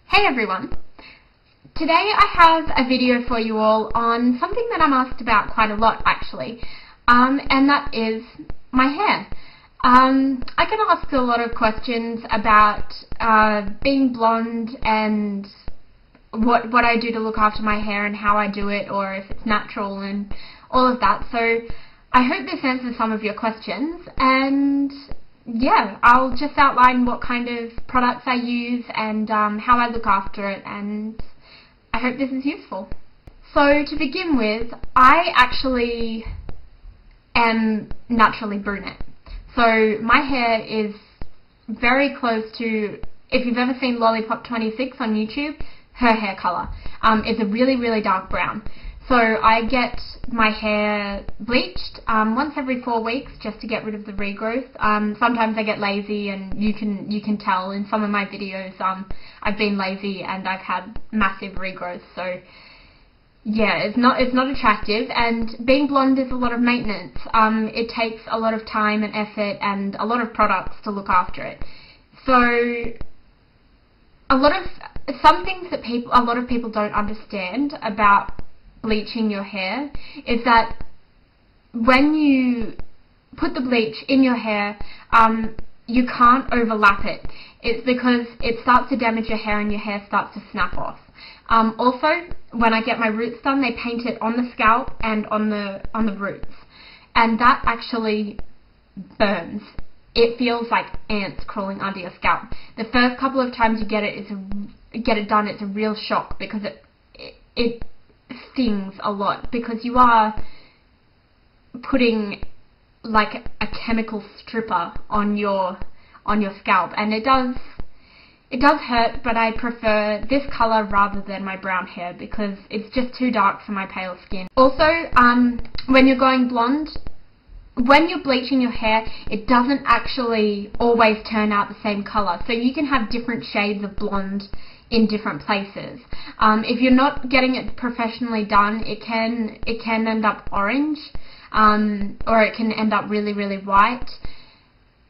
Hey everyone! Today I have a video for you all on something that I'm asked about quite a lot actually, and that is my hair. I get asked a lot of questions about being blonde and what I do to look after my hair and how I do it, or if it's natural and all of that. So I hope this answers some of your questions, and yeah, I'll just outline what kind of products I use and how I look after it, and I hope this is useful. So to begin with, I actually am naturally brunette. So my hair is very close to, if you've ever seen Lollipop 26 on YouTube, her hair colour. It's a really dark brown. So I get my hair bleached once every 4 weeks just to get rid of the regrowth. Sometimes I get lazy, and you can tell in some of my videos I've been lazy and I've had massive regrowth. So yeah, it's not attractive, and being blonde is a lot of maintenance. It takes a lot of time and effort and a lot of products to look after it. So some things that a lot of people don't understand about bleaching your hair is that when you put the bleach in your hair, you can't overlap it. It's because it starts to damage your hair and your hair starts to snap off. Also, when I get my roots done, they paint it on the scalp and on the roots, and that actually burns. It feels like ants crawling under your scalp. The first couple of times you get it done, it's a real shock because it stings a lot, because you are putting like a chemical stripper on your scalp, and it does hurt, but I prefer this colour rather than my brown hair because it's just too dark for my pale skin. Also, when you're going blonde, when you're bleaching your hair, it doesn't actually always turn out the same colour, so you can have different shades of blonde in different places. If you're not getting it professionally done, it can end up orange, or it can end up really white.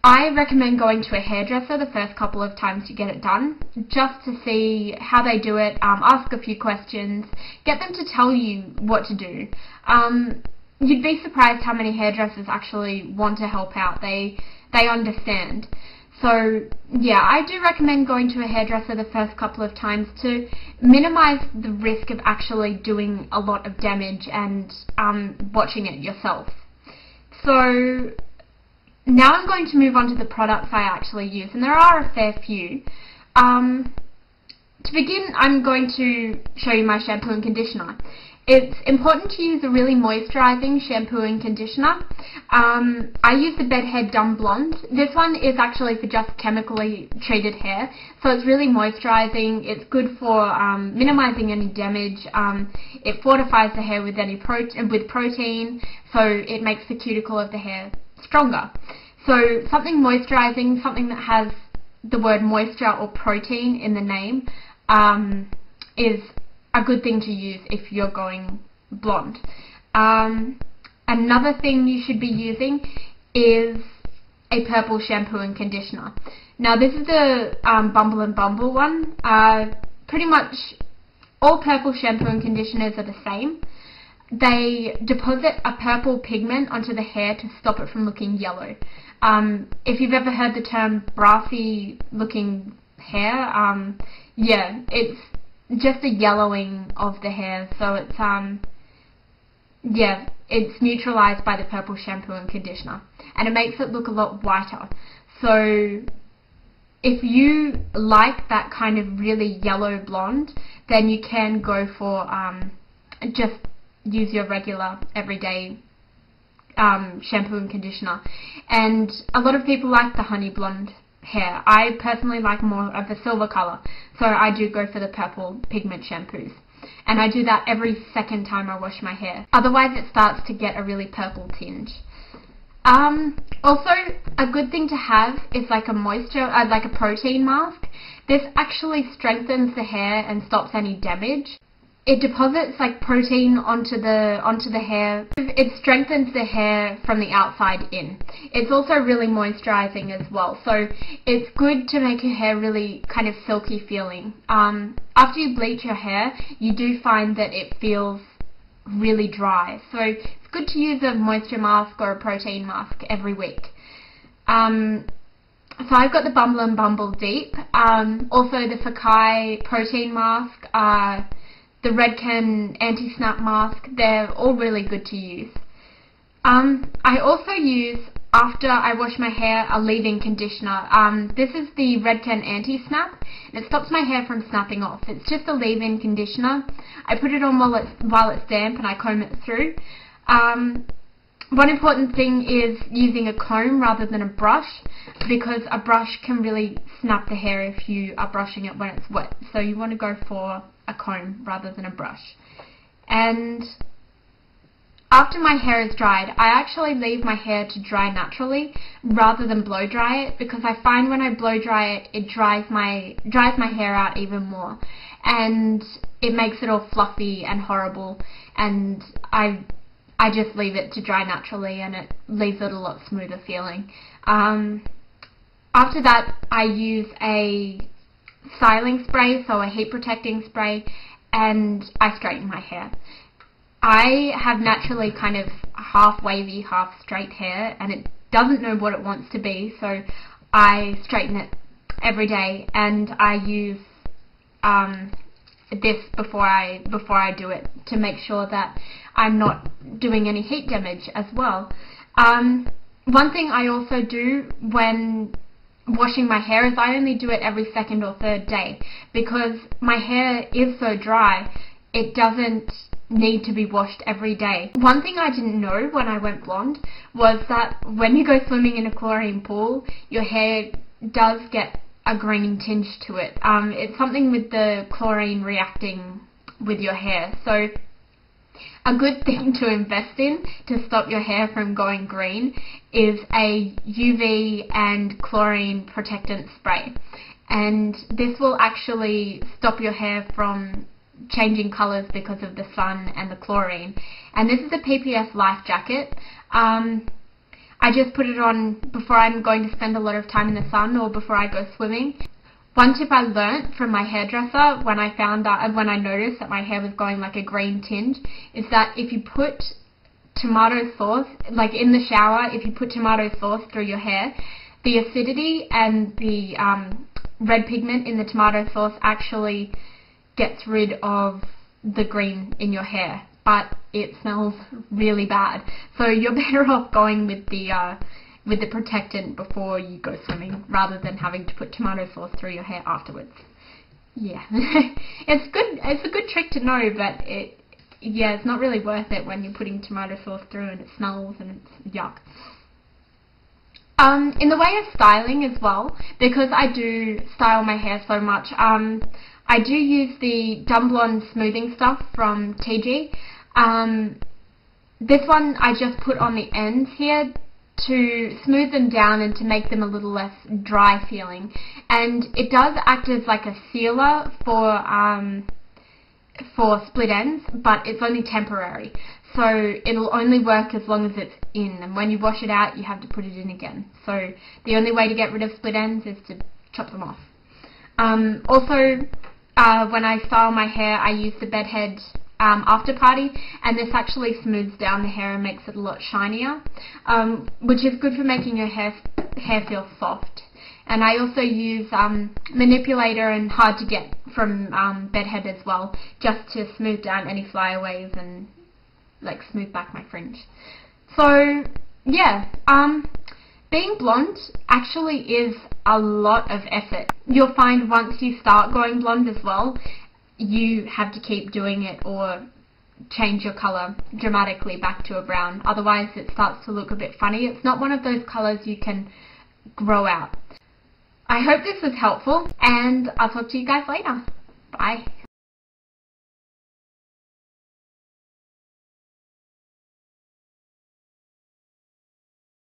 I recommend going to a hairdresser the first couple of times you get it done, just to see how they do it, ask a few questions, get them to tell you what to do. You'd be surprised how many hairdressers actually want to help out. They understand. So yeah, I do recommend going to a hairdresser the first couple of times to minimize the risk of actually doing a lot of damage and watching it yourself. So now I'm going to move on to the products I actually use, and there are a fair few. To begin, I'm going to show you my shampoo and conditioner. It's important to use a really moisturising shampoo and conditioner. I use the Tigi Dumb Blonde. This one is actually for just chemically treated hair, so it's really moisturising. It's good for minimising any damage. It fortifies the hair with protein, so it makes the cuticle of the hair stronger. So something moisturising, something that has the word moisture or protein in the name, is a good thing to use if you're going blonde. Another thing you should be using is a purple shampoo and conditioner. Now this is the Bumble one. Pretty much all purple shampoo and conditioners are the same. They deposit a purple pigment onto the hair to stop it from looking yellow. If you've ever heard the term brassy looking hair, yeah, it's just a yellowing of the hair, so it's yeah, it's neutralized by the purple shampoo and conditioner, and it makes it look a lot whiter. So if you like that kind of really yellow blonde, then you can go for just use your regular everyday shampoo and conditioner. And a lot of people like the honey blonde hair. I personally like more of the silver colour, so I do go for the purple pigment shampoos, and I do that every second time I wash my hair. Otherwise it starts to get a really purple tinge. Also, a good thing to have is like a protein mask. This actually strengthens the hair and stops any damage. it deposits like protein onto the hair. It strengthens the hair from the outside in. It's also really moisturizing as well, so it's good to make your hair really kind of silky feeling. After you bleach your hair, you do find that it feels really dry, so it's good to use a moisture mask or a protein mask every week. So I've got the Bumble and Bumble Deep, also the Fakai protein mask, the Redken anti-snap mask. They're all really good to use. I also use, after I wash my hair, a leave-in conditioner. This is the Redken anti-snap, and it stops my hair from snapping off. It's just a leave-in conditioner. I put it on while it's damp and I comb it through. One important thing is using a comb rather than a brush, because a brush can really snap the hair if you are brushing it when it's wet. So you want to go for a comb rather than a brush. And after my hair is dried, I actually leave my hair to dry naturally rather than blow dry it, because I find when I blow dry it, it dries my hair out even more, and it makes it all fluffy and horrible, and I just leave it to dry naturally, and it leaves it a lot smoother feeling. After that, I use a styling spray, so a heat protecting spray, and I straighten my hair. I have naturally kind of half wavy, half straight hair, and it doesn't know what it wants to be, so I straighten it every day, and I use this before I do it, to make sure that I'm not doing any heat damage as well. One thing I also do when washing my hair is I only do it every second or third day, because my hair is so dry, it doesn't need to be washed every day. One thing I didn't know when I went blonde was that when you go swimming in a chlorine pool, your hair does get a green tinge to it. It's something with the chlorine reacting with your hair. So a good thing to invest in to stop your hair from going green is a UV and chlorine protectant spray. And this will actually stop your hair from changing colours because of the sun and the chlorine. And this is a PPF Life Jacket. I just put it on before I'm going to spend a lot of time in the sun or before I go swimming. One tip I learnt from my hairdresser when I noticed that my hair was going like a green tinge is that if you put tomato sauce, like in the shower, if you put tomato sauce through your hair, the acidity and the red pigment in the tomato sauce actually gets rid of the green in your hair, but it smells really bad. So you're better off going with the protectant before you go swimming rather than having to put tomato sauce through your hair afterwards. Yeah, it's good. It's a good trick to know, but it's not really worth it when you're putting tomato sauce through and it smells and it's yuck. In the way of styling as well, because I do style my hair so much, I do use the Dumb Blonde smoothing stuff from Tigi. This one I just put on the ends here to smooth them down and to make them a little less dry feeling. And it does act as like a sealer for split ends, but it's only temporary. So it'll only work as long as it's in, and when you wash it out, you have to put it in again. So the only way to get rid of split ends is to chop them off. When I style my hair, I use the bedhead after party, and this actually smooths down the hair and makes it a lot shinier, which is good for making your hair feel soft. And I also use manipulator and hard to get from bedhead as well, just to smooth down any flyaways and like smooth back my fringe. So yeah, being blonde actually is a lot of effort. You'll find once you start going blonde as well, you have to keep doing it or change your colour dramatically back to a brown. Otherwise it starts to look a bit funny. It's not one of those colours you can grow out. I hope this was helpful, and I'll talk to you guys later. Bye.